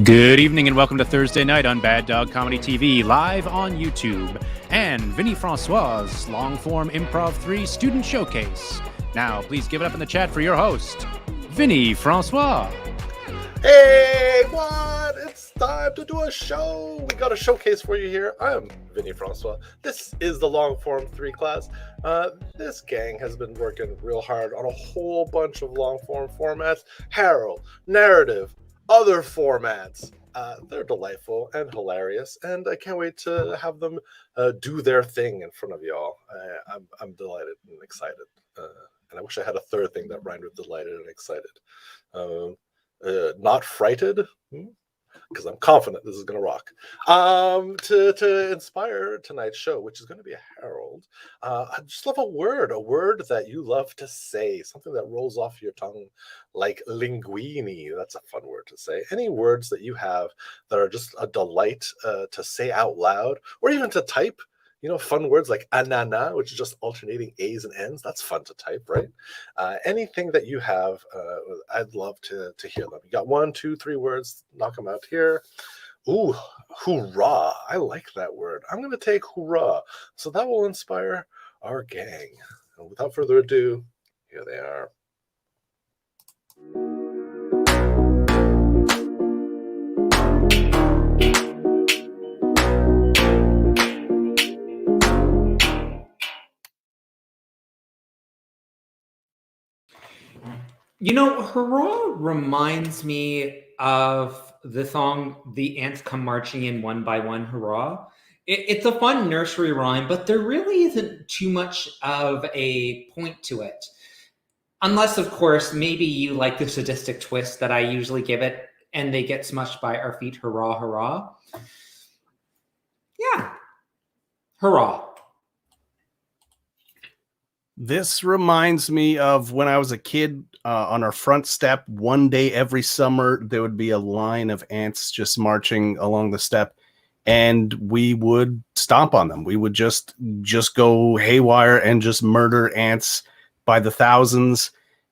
Good evening and welcome to Thursday night on Bad Dog Comedy TV, live on YouTube, and Vinny Francois' Longform Improv 3 Student Showcase. Now, please give it up in the chat for your host, Vinny Francois. Hey, what? It's time to do a show. We got a showcase for you here. I'm Vinny Francois. This is the Longform 3 class. This gang has been working real hard on a whole bunch of long-form formats. Herald, narrative, other formats. They're delightful and hilarious, and I can't wait to have them do their thing in front of y'all. I'm delighted and excited. And I wish I had a third thing that rhymed with delighted and excited. Not frighted, because I'm confident this is going to rock. To inspire tonight's show, which is going to be a herald, I just love a word that you love to say, something that rolls off your tongue like linguini. That's a fun word to say. Any words that you have that are just a delight to say out loud, or even to type. You know, fun words like anana, which is just alternating A's and N's. That's fun to type, right? Anything that you have, I'd love to hear them. You got 1, 2, 3 words. Knock them out here. Ooh, hoorah. I like that word. I'm going to take hoorah. So that will inspire our gang. And without further ado, here they are. You know, hurrah reminds me of the song The Ants Come Marching In One by One, Hurrah. It's a fun nursery rhyme, but there really isn't too much of a point to it. Unless, of course, maybe you like the sadistic twist that I usually give it, and they get smushed by our feet, hurrah, hurrah. Yeah, hurrah. This reminds me of when I was a kid on our front step. One day every summer, there would be a line of ants just marching along the step, and we would stomp on them. We would just go haywire and just murder ants by the thousands.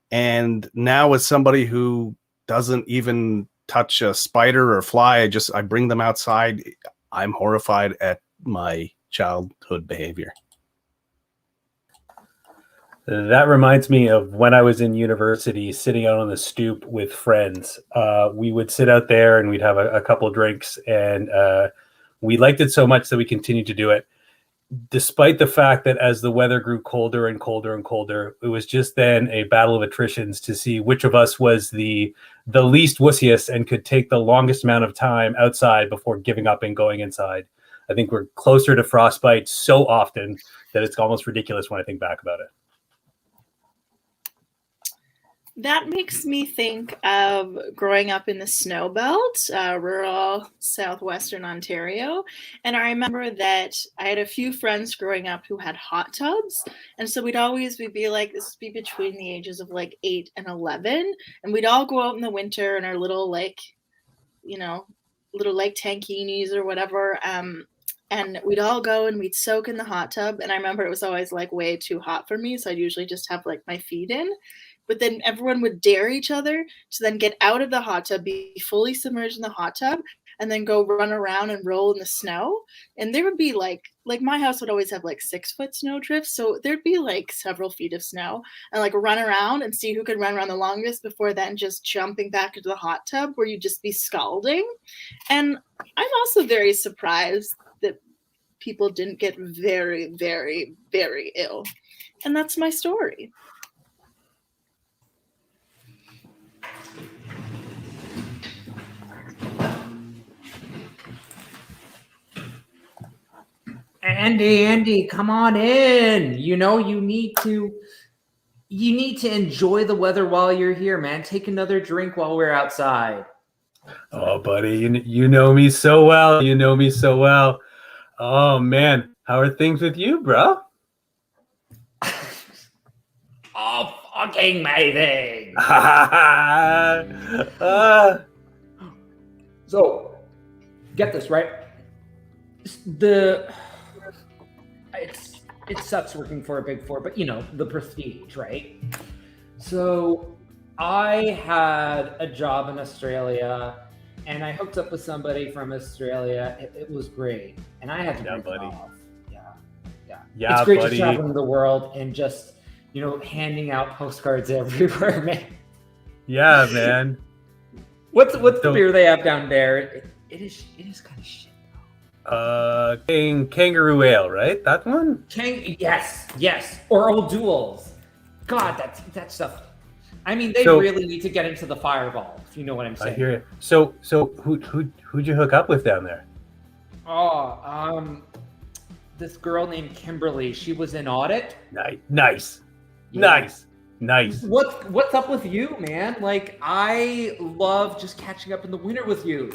And now, as somebody who doesn't even touch a spider or fly, I bring them outside. I'm horrified at my childhood behavior. That reminds me of when I was in university, sitting out on the stoop with friends. We would sit out there and we'd have a couple of drinks, and we liked it so much that we continued to do it, despite the fact that as the weather grew colder and colder and colder, it was just then a battle of attritions to see which of us was the least wussiest and could take the longest amount of time outside before giving up and going inside. I think we're closer to frostbite so often that it's almost ridiculous when I think back about it. That makes me think of growing up in the snow belt, rural southwestern Ontario. And I remember that I had a few friends growing up who had hot tubs. And so we'd be like, this would be between the ages of like 8 and 11. And we'd all go out in the winter in our little tankinis or whatever. And we'd all go and we'd soak in the hot tub. And I remember it was always like way too hot for me. So I'd usually just have like my feet in. But then everyone would dare each other to then get out of the hot tub, be fully submerged in the hot tub, and then go run around and roll in the snow. And there would be like my house would always have like 6-foot snow drifts. So there'd be like several feet of snow, and like run around and see who could run around the longest before then just jumping back into the hot tub where you'd just be scalding. And I'm also very surprised that people didn't get very, very, very ill. And that's my story. Andy, come on in. You know, you need to enjoy the weather while you're here, man. Take another drink while we're outside. Oh, buddy, you know me so well. You know me so well. Oh, man. How are things with you, bro? Oh, fucking amazing. So, get this, right? It sucks working for a Big Four, but you know, the prestige, right? So I had a job in Australia and I hooked up with somebody from Australia. It was great, and I had to Yeah, break buddy. it off. Yeah. Yeah, It's great buddy. just traveling the world and just handing out postcards everywhere, man. Yeah, man. What's the So- beer they have down there? It is kind of shit. Kangaroo Ale, right? That one? Yes. Or Old Duels. God, that stuff. I mean, they So- really need to get into the Fireball, if you know what I'm saying. I hear you. So who'd you hook up with down there? Oh, this girl named Kimberly. She was in audit. Nice. Yeah. Nice. What's up with you, man? Like, I love just catching up in the winter with you.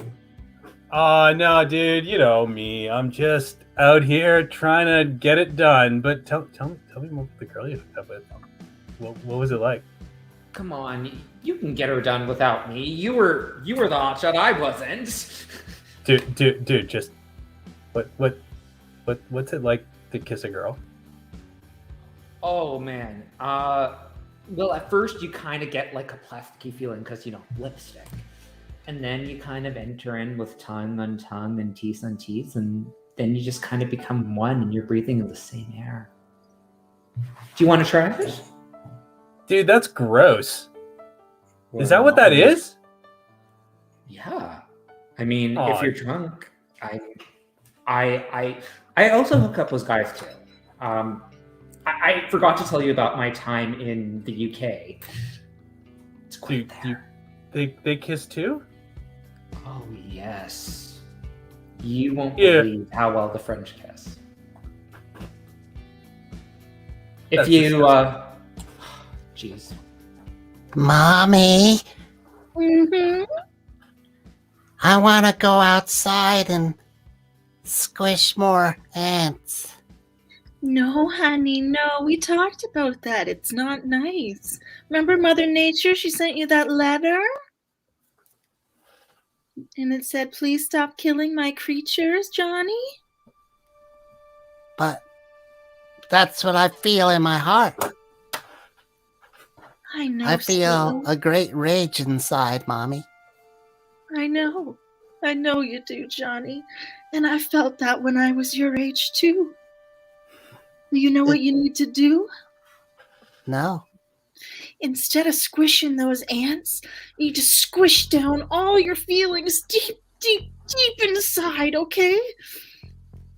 No, dude, you know me. I'm just out here trying to get it done. But tell me more about the girl you hooked up with. What was it like? Come on, you can get her done without me. You were the hotshot. I wasn't. Dude, just what's it like to kiss a girl? Oh man. Well, at first you kind of get like a plasticky feeling because lipstick, and then you kind of enter in with tongue on tongue and teeth on teeth, and then you just kind of become one, and you're breathing in the same air. Do you want to try it? Dude, that's gross. Is that what that is? Yeah. I mean, Aw. if you're drunk, I also hook up with guys too. I forgot to tell you about my time in the UK. It's quite there. They kiss too? Oh yes. You won't Yeah. believe how well the French kiss. If That's you disgusting. jeez. Mommy, Mm-hmm. I want to go outside and squish more ants. No, honey, no. We talked about that. It's not nice. Remember Mother Nature? She sent you that letter? And it said, please stop killing my creatures, Johnny? But that's what I feel in my heart. I know. I feel Sue. a great rage inside, Mommy. I know. I know you do, Johnny. And I felt that when I was your age, too. You know what you need to do? No. Instead of squishing those ants, you need to squish down all your feelings deep, deep, deep inside, okay?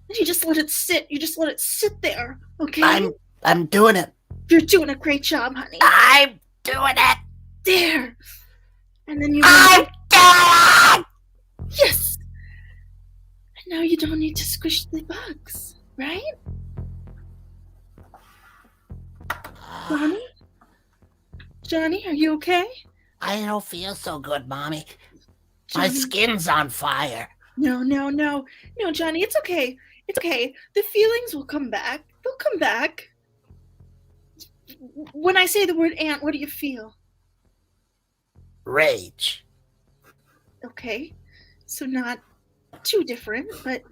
And you just let it sit. You just let it sit there, okay? I'm doing it. You're doing a great job, honey. I'm doing it. There. And then you I'm doing it. yes. And now you don't need to squish the bugs, right? Johnny, are you okay? I don't feel so good, Mommy. My Johnny? skin's on fire. No, Johnny, it's okay. It's okay. The feelings will come back. They'll come back. When I say the word ant, what do you feel? Rage. Okay. So not too different, but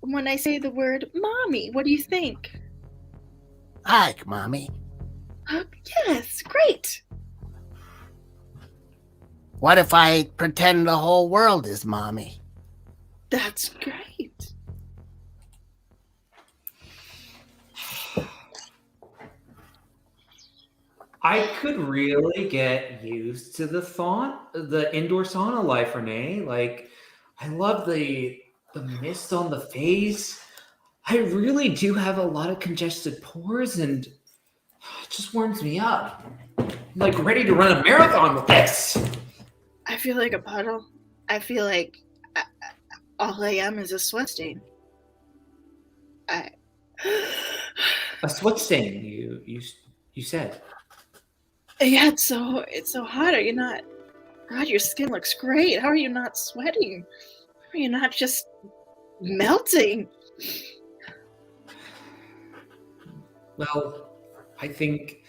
when I say the word mommy, what do you think? Like, Mommy. Yes, great. What if I pretend the whole world is Mommy? That's great. I could really get used to the indoor sauna life, Renee. Like, I love the mist on the face. I really do have a lot of congested pores, and it just warms me up. I'm like ready to run a marathon with this. I feel like a puddle. I feel like all I am is a sweat stain. A sweat stain, you said. Yeah, it's so hot. Are you not? God, your skin looks great. How are you not sweating? How are you not just melting? Well, I think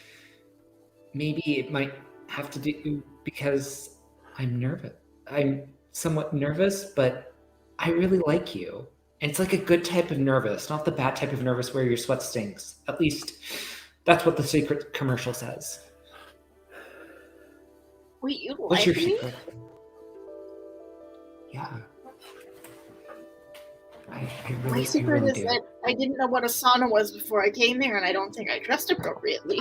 maybe it might have to do because I'm nervous. I'm somewhat nervous, but I really like you. And it's like a good type of nervous, not the bad type of nervous where your sweat stinks. At least that's what the secret commercial says. Wait, you What's like your me? secret? Yeah. I My really secret is do. that I didn't know what a sauna was before I came there, and I don't think I dressed appropriately.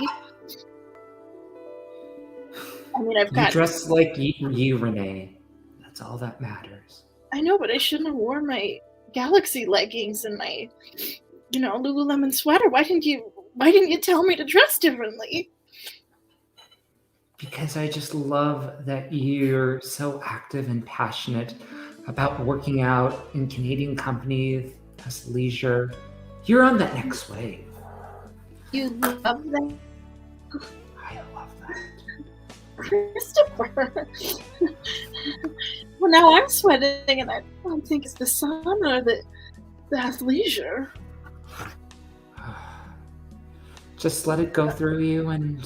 I mean, I've You got. dress like you, Renee. That's all that matters. I know, but I shouldn't have worn my Galaxy leggings and my, Lululemon sweater. Why didn't you tell me to dress differently? Because I just love that you're so active and passionate about working out in Canadian companies as leisure. You're on that next wave. You love that, I love that. Christopher. Well, now I'm sweating, and I don't think it's the sauna that has leisure. Just let it go through you, and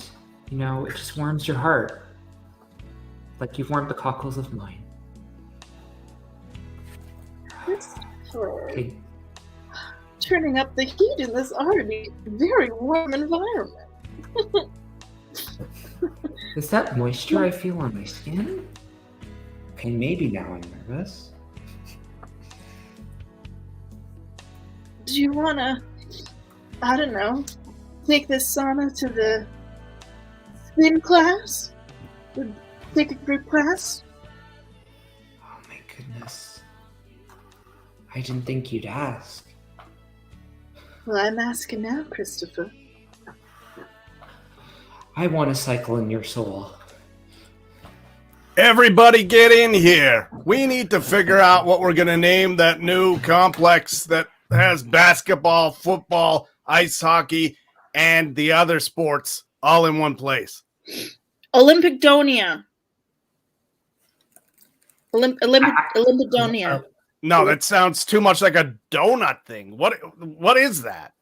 it just warms your heart, like you've warmed the cockles of mine. Christopher. Okay. Turning up the heat in this already very warm environment. Is that moisture I feel on my skin? Okay, maybe now I'm nervous. Do you want to, I don't know, take this sauna to the spin class? Take a group class? Oh my goodness. I didn't think you'd ask. Well, I'm asking now, Christopher. I want to cycle in your soul. Everybody get in here. We need to figure out what we're going to name that new complex that has basketball, football, ice hockey, and the other sports all in one place. Olympicdonia. Olympidonia. No, that sounds too much like a donut thing. What is that?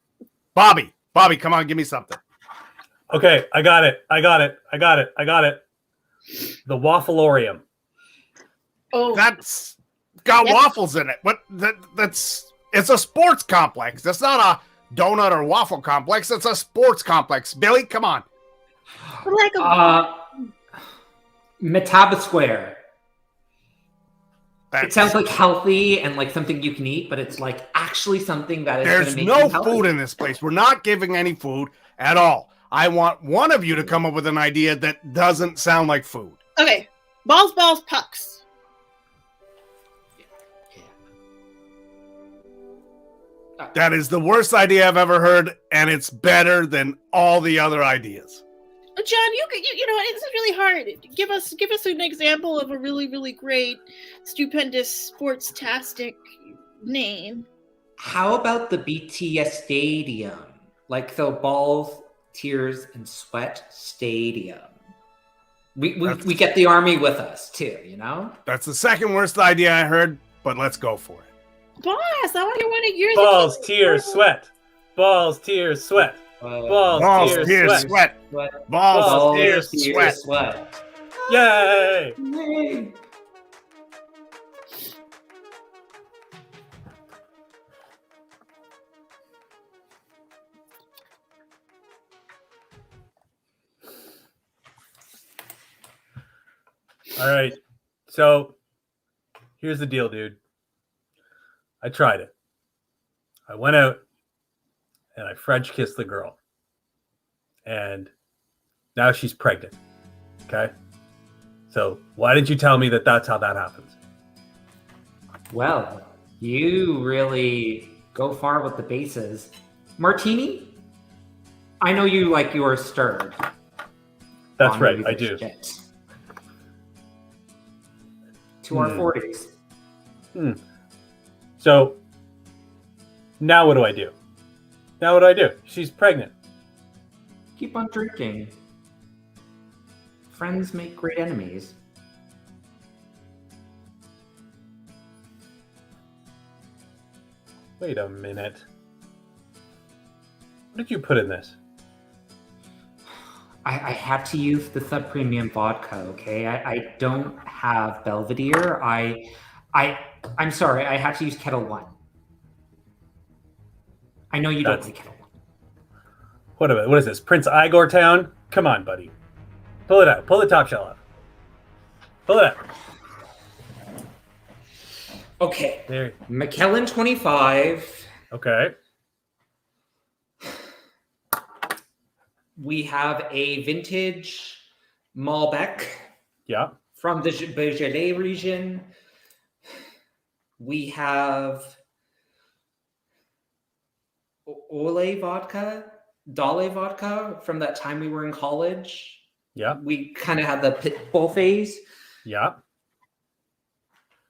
Bobby, come on, give me something. Okay, I got it. The Waffleorium. Oh, That's got Yep. waffles in it. It's a sports complex. That's not a donut or waffle complex. It's a sports complex. Billy, come on. like a Metaba Square. It That's- sounds like healthy and like something you can eat, but it's like actually something that is going There's to make no you healthy. food in this place. We're not giving any food at all. I want one of you to come up with an idea that doesn't sound like food. okay. Balls, pucks. That is the worst idea I've ever heard, and it's better than all the other ideas. John, you know it's really hard. Give us an example of a really, really great, stupendous, sports-tastic name. How about the BTS Stadium? Like the Balls, Tears, and Sweat Stadium. We get the army with us too, That's the second worst idea I heard, but let's go for it. Boss, I want to hear one of yours. Balls, tears, sweat. Balls, tears, sweat. Balls, Balls, tears, tears, sweat. sweat. Balls, tears, sweat. sweat. Yay! Yay. All right. So here's the deal, dude. I tried it. I went out and I French kissed the girl. And now she's pregnant. Okay? So why didn't you tell me that that's how that happens? Well, you really go far with the bases. Martini? I know you like yours stirred. That's On right, with I your do. shit. To our 40s. So now what do? She's pregnant. Keep on drinking. Friends make great enemies. Wait a minute. What did you put in this? I had to use the sub-premium vodka, okay? I don't have Belvedere. I'm sorry, I had to use Kettle One. I know you don't like Kettle One. What is this? Prince Igor Town? Come on, buddy. Pull it out. Pull the top shelf out. Pull it out. Okay. There. McKellen 25. Okay. We have a vintage Malbec Yeah. from the Beaujolais region. We have Dale vodka from that time we were in college. Yeah. We kind of had the pitbull phase. Yeah.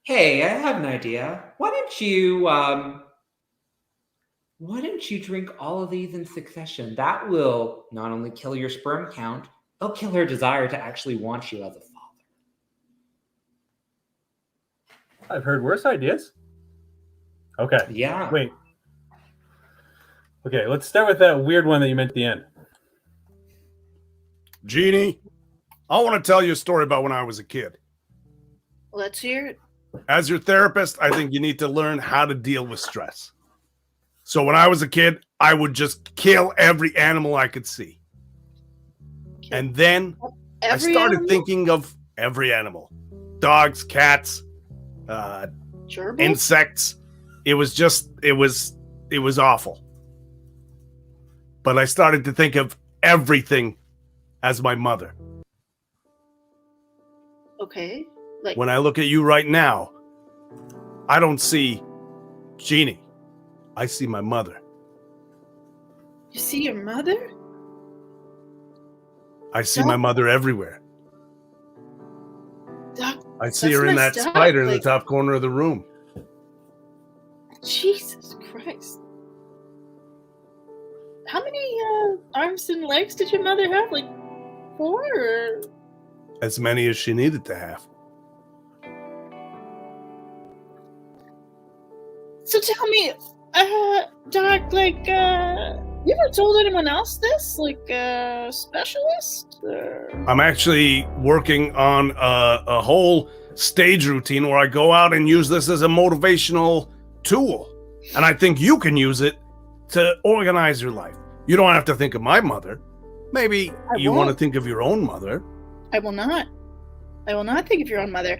Hey, I have an idea. Why don't you drink all of these in succession? That will not only kill your sperm count, it'll kill her desire to actually want you as a father. I've heard worse ideas. Okay. Yeah. Wait. Okay, let's start with that weird one that you meant at the end. Jeannie, I want to tell you a story about when I was a kid. Let's hear it. As your therapist, I think you need to learn how to deal with stress. So when I was a kid, I would just kill every animal I could see. And then I started thinking of every animal. Dogs, cats, Gerbils? insects. It was awful. But I started to think of everything as my mother. Okay. Like, When I look at you right now, I don't see Jeannie. I see my mother. you see your mother? I see my mother everywhere. Doc, I see That's her in that messed up, spider in the like- top corner of the room. Jesus Christ. How many arms and legs did your mother have? Like 4 or? As many as she needed to have. So tell me, Doc, like, you ever told anyone else this? Like a specialist? Or... I'm actually working on a whole stage routine where I go out and use this as a motivational tool. And I think you can use it to organize your life. You don't have to think of my mother. Maybe you want to think of your own mother. I will not. I will not think of your own mother.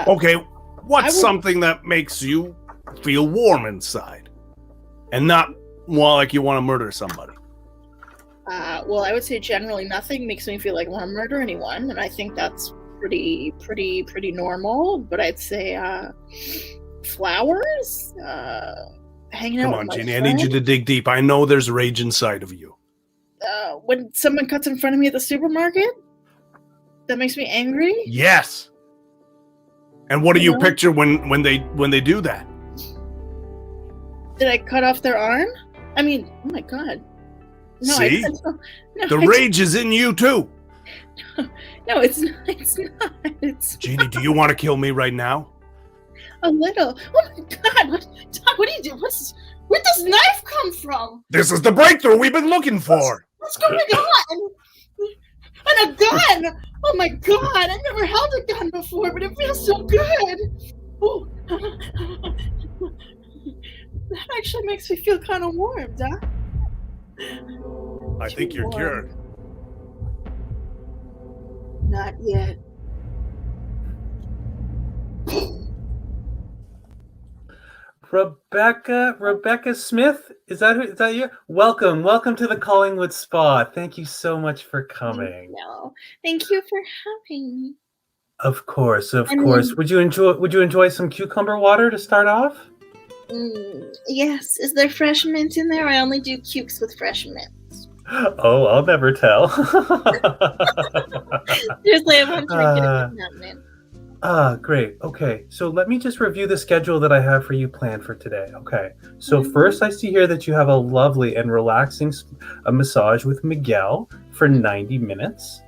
Okay, what's I would- something that makes you feel warm inside and not more like you want to murder somebody? Well, I would say generally nothing makes me feel like I want to murder anyone, and I think that's pretty normal. But I'd say flowers, hanging out. Come with on, my Jeannie, I need you to dig deep. I know there's rage inside of you. When someone cuts in front of me at the supermarket, that makes me angry. Yes. And what do you Yeah. picture when they do that? Did I cut off their arm? I mean, oh my god. No, See? No, The rage is in you too. No, it's not. It's not. It's Jeannie, do you want to kill me right now? a little. Oh my god! What do you do? Where'd this knife come from? This is the breakthrough we've been looking for. What's going on? And a gun! Oh my god! I've never held a gun before, but it feels so good. Ooh. That actually makes me feel kind of warm, Doc. I think you're cured. Not yet. Rebecca Smith, is that you? Welcome to the Collingwood Spa. Thank you so much for coming. No, thank you for having me. Of course. I mean- Would you enjoy some cucumber water to start off? Yes. Is there fresh mint in there? I only do cukes with fresh mint. Oh, I'll never tell. Seriously, I won't drink it if it's not mint. Great. Okay, so let me just review the schedule that I have for you planned for today. Okay, so first I see here that you have a lovely and relaxing massage with Miguel for 90 minutes.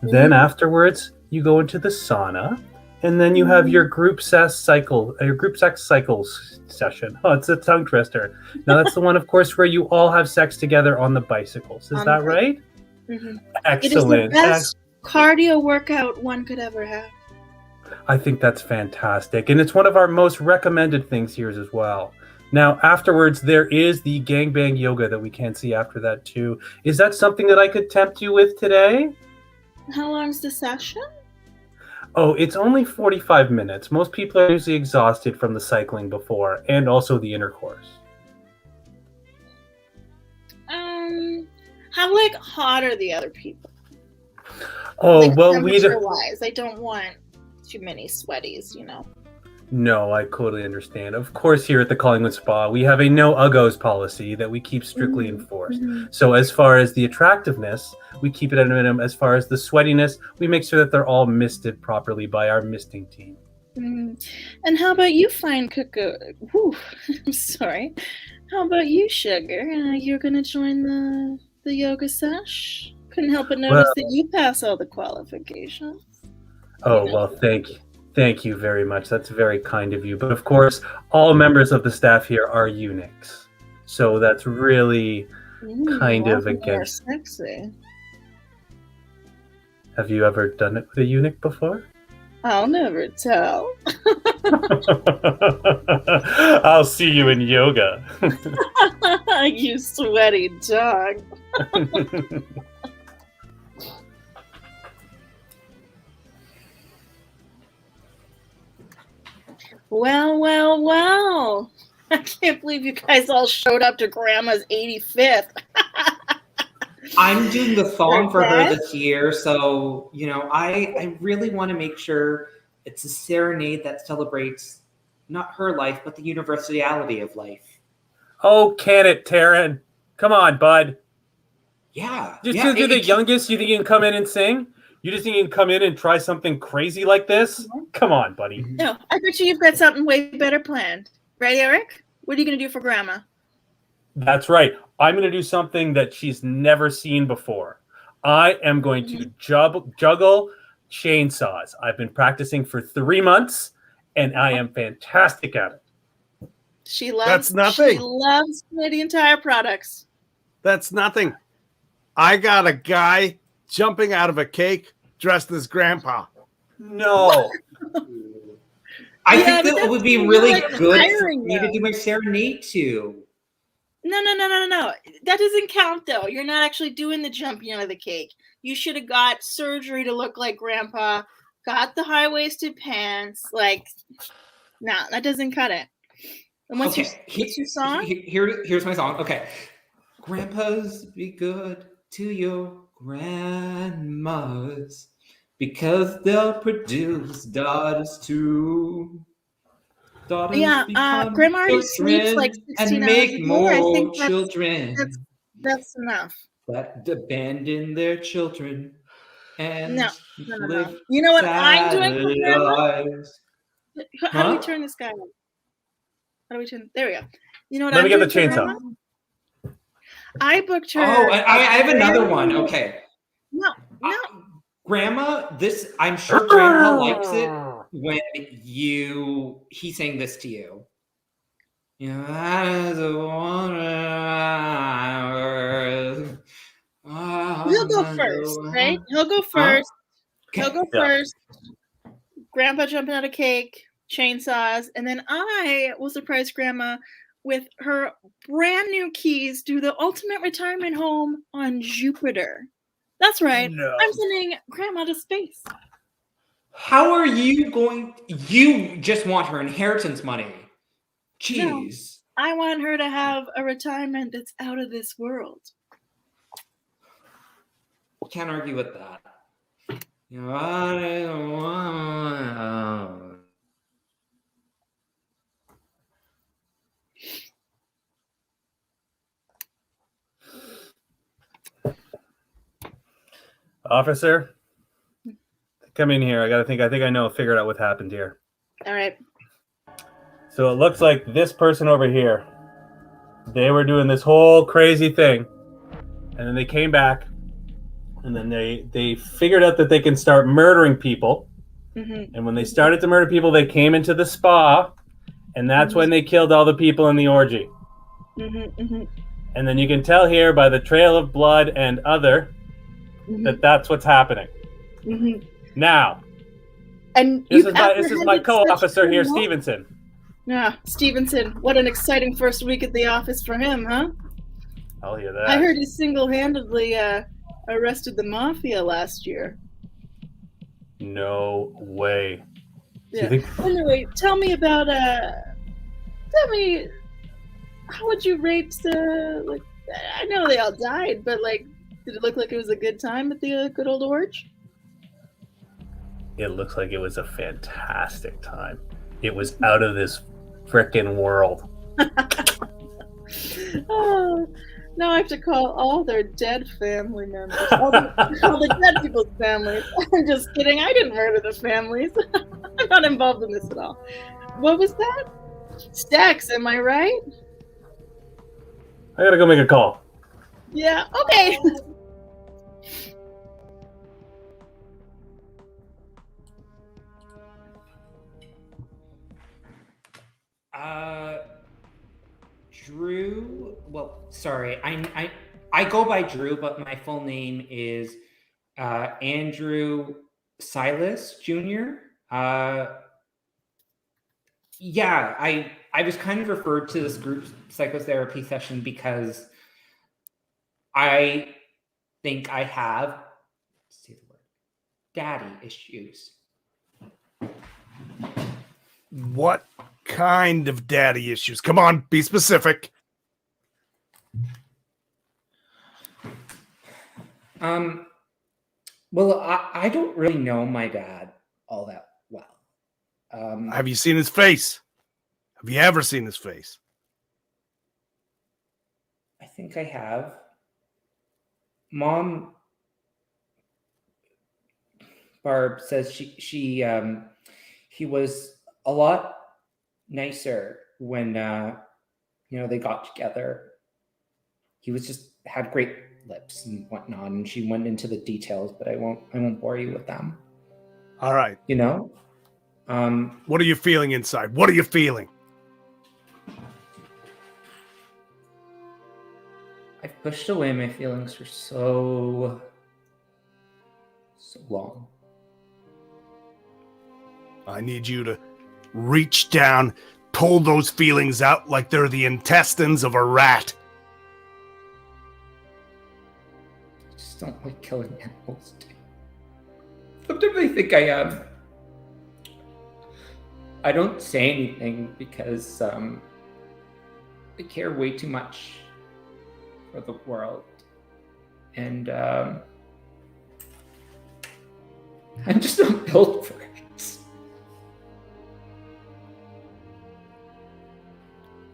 Then afterwards, you go into the sauna, and then you have your group sex cycles session. Oh, it's a tongue twister. Now that's the one, of course, where you all have sex together on the bicycles. Is that right? Mm-hmm. Excellent. It is the best cardio workout one could ever have. I think that's fantastic. And it's one of our most recommended things here as well. Now, afterwards, there is the gangbang yoga that we can see after that too. Is that something that I could tempt you with today? How long's the session? Oh, it's only 45 minutes. Most people are usually exhausted from the cycling before and also the intercourse. How like hot are the other people? Oh, Like well, temperature-wise, I don't want too many sweaties, you know. No, I totally understand. Of course, here at the Collingwood Spa, we have a no uggos policy that we keep strictly enforced. So as far as the attractiveness, we keep it at a minimum. As far as the sweatiness, we make sure that they're all misted properly by our misting team. And how about you, fine cuckoo? I'm sorry. How about you, Sugar? You're gonna join the yoga sesh? Couldn't help but notice that you pass all the qualifications. Oh, well, thank you very much. That's very kind of you. But of course, all members of the staff here are eunuchs. So that's really kind of against. Sexy. Have you ever done it with a eunuch before? I'll never tell. I'll see you in yoga. You sweaty dog. Well. I can't believe you guys all showed up to Grandma's 85th. I'm doing the song for her this year, so, I really want to make sure it's a serenade that celebrates not her life, but the universality of life. Oh, can it, Taryn? Come on, bud. Yeah. Just because you're the youngest, you think you can come in and sing? You just think you can come in and try something crazy like this? Come on, buddy. No, I bet you've got something way better planned. Right, Eric? What are you going to do for Grandma? That's right. I'm going to do something that she's never seen before. I am going to juggle chainsaws. I've been practicing for 3 months, and I am fantastic at it. She loves. That's nothing. She loves Canadian Tire products. That's nothing. I got a guy jumping out of a cake dressed as Grandpa. No. I think that would be really good for me to do my serenade to. No. That doesn't count, though. You're not actually doing the jumping out of the cake. You should have got surgery to look like Grandpa, got the high-waisted pants. No, that doesn't cut it. And what's your song? Here's my song. Okay. Grandpas, be good to your grandmas, because they'll produce daughters too. Grandma already sleeps like 16 and make hours more I think children. That's enough. That abandon their children and no. live You know what I'm doing for Grandma? lives. How do we turn this guy on? How do we turn? There we go. You know what? Let me get the chainsaw. I booked her. Oh, I have another one. Okay. No. Grandma, I'm sure Grandpa likes it when he sang this to you. That is a wonder. He'll go first, right? He'll go first. Okay. He'll go first. Grandpa jumping out of cake, chainsaws, and then I will surprise Grandma with her brand new keys to the ultimate retirement home on Jupiter. That's right. No. I'm sending Grandma to space. How are you going? You just want her inheritance money. Jeez. No, I want her to have a retirement that's out of this world. Can't argue with that. Officer, come in here. I think I know. Figured out what happened here. All right. So it looks like this person over here, they were doing this whole crazy thing, and then they came back, and then they figured out that they can start murdering people. Mm-hmm. And when they started to murder people, they came into the spa, and that's when they killed all the people in the orgy. Mm-hmm. Mm-hmm. And then you can tell here by the trail of blood and other that's what's happening. Mm-hmm. Now, and this is my co-officer here, Stevenson. Yeah, Stevenson. What an exciting first week at the office for him, huh? I'll hear that. I heard he single-handedly arrested the mafia last year. No way. Do Yeah. you think? Anyway, tell me, how would you rate the, like, I know they all died, but, like, did it look like it was a good time at the good old Orch? It looks like it was a fantastic time. It was out of this frickin' world. Oh, now I have to call all their dead family members. All the dead people's families. I'm just kidding. I didn't murder the families. I'm not involved in this at all. What was that? Stacks, am I right? I gotta go make a call. Yeah, okay. Drew. Well, sorry, I go by Drew, but my full name is Andrew Silas Jr. Yeah, I was kind of referred to this group psychotherapy session because I think I have, say the word, daddy issues. What kind of daddy issues? Come on, be specific. Well, I don't really know my dad all that well. Have you seen his face? Have you ever seen his face? I think I have. Mom, Barb says he was a lot nicer when they got together. He was just had great lips and whatnot, and she went into the details, but I won't bore you with them. All right. What are you feeling inside? What are you feeling? I've pushed away my feelings for so long. I need you to reach down, pull those feelings out like they're the intestines of a rat. I just don't like killing animals. Sometimes I think I am. I don't say anything because I care way too much for the world. And I'm just not built for it.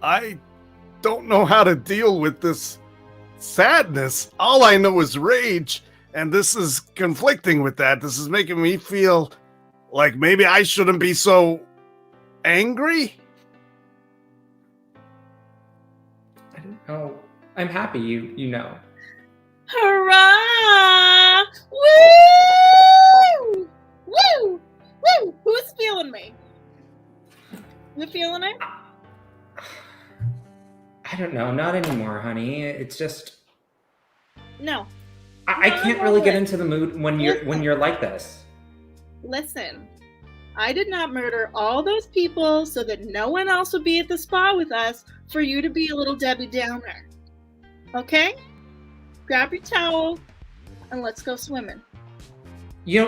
I don't know how to deal with this sadness. All I know is rage, and this is conflicting with that. This is making me feel like maybe I shouldn't be so angry. I don't know. I'm happy you know. Hurrah! Woo! Woo! Woo! Who's feeling me? You feeling it? I don't know. Not anymore, honey. It's just No. I can't really get into the mood when you're like this. Listen, I did not murder all those people so that no one else would be at the spa with us for you to be a little Debbie Downer. Okay? Grab your towel and let's go swimming.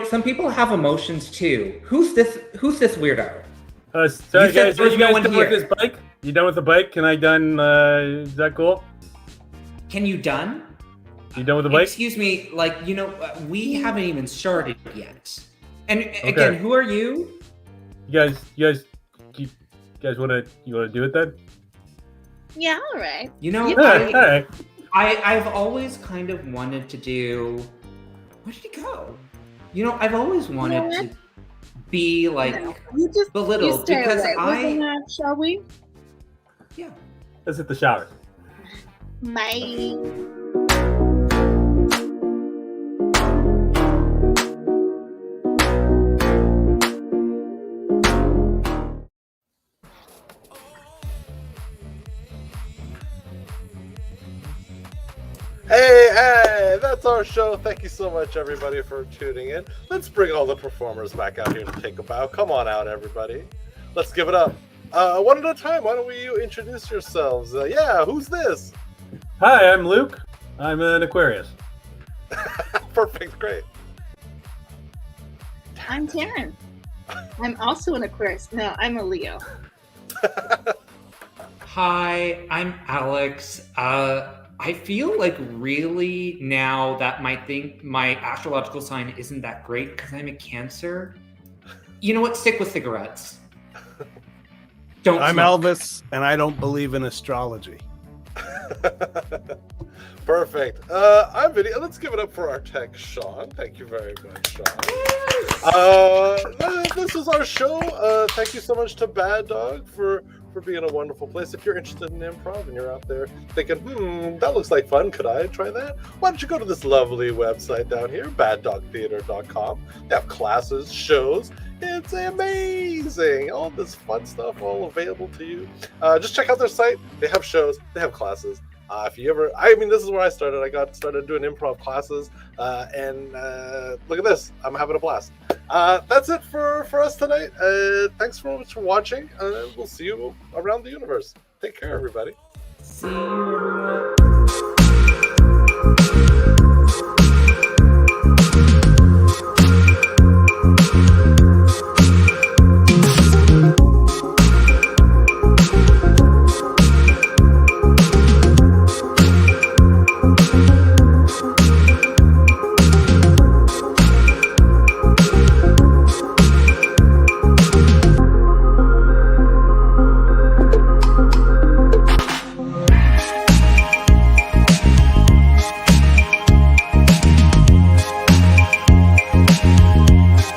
Some people have emotions too. Who's this weirdo? Sorry You said guys, are there's you no guys one done here. with this bike? You done with the bike? Can I done? Is that cool? Can you done? You done with the bike? Excuse me, we haven't even started yet. And again, who are you? You guys want to do it then? Yeah, all right. All right. I've always kind of wanted to do. Where did he go? I've always wanted to be like belittled because shall we? Yeah. Let's hit the shower. Bye. Hey, that's our show. Thank you so much, everybody, for tuning in. Let's bring all the performers back out here to take a bow. Come on out, everybody. Let's give it up. One at a time. Why don't you introduce yourselves? Who's this? Hi, I'm Luke. I'm an Aquarius. Perfect, great. I'm Taryn. I'm also an Aquarius. No, I'm a Leo. Hi, I'm Alex. I feel like really now that my astrological sign isn't that great because I'm a Cancer. You know what? Stick with cigarettes. Don't I'm smoke. Elvis, and I don't believe in astrology. Perfect. I'm Vinny. Let's give it up for our tech, Sean. Thank you very much, Sean. This is our show. Thank you so much to Bad Dog for being a wonderful place. If you're interested in improv and you're out there thinking, that looks like fun, could I try that? Why don't you go to this lovely website down here, baddogtheater.com. They have classes, shows. It's amazing. All this fun stuff all available to you. Just check out their site. They have shows. They have classes. If you ever, this is where I started. I got started doing improv classes, and look at this. I'm having a blast. That's it for us tonight. Thanks so much for watching. We'll see you around the universe. Take care, everybody. See you.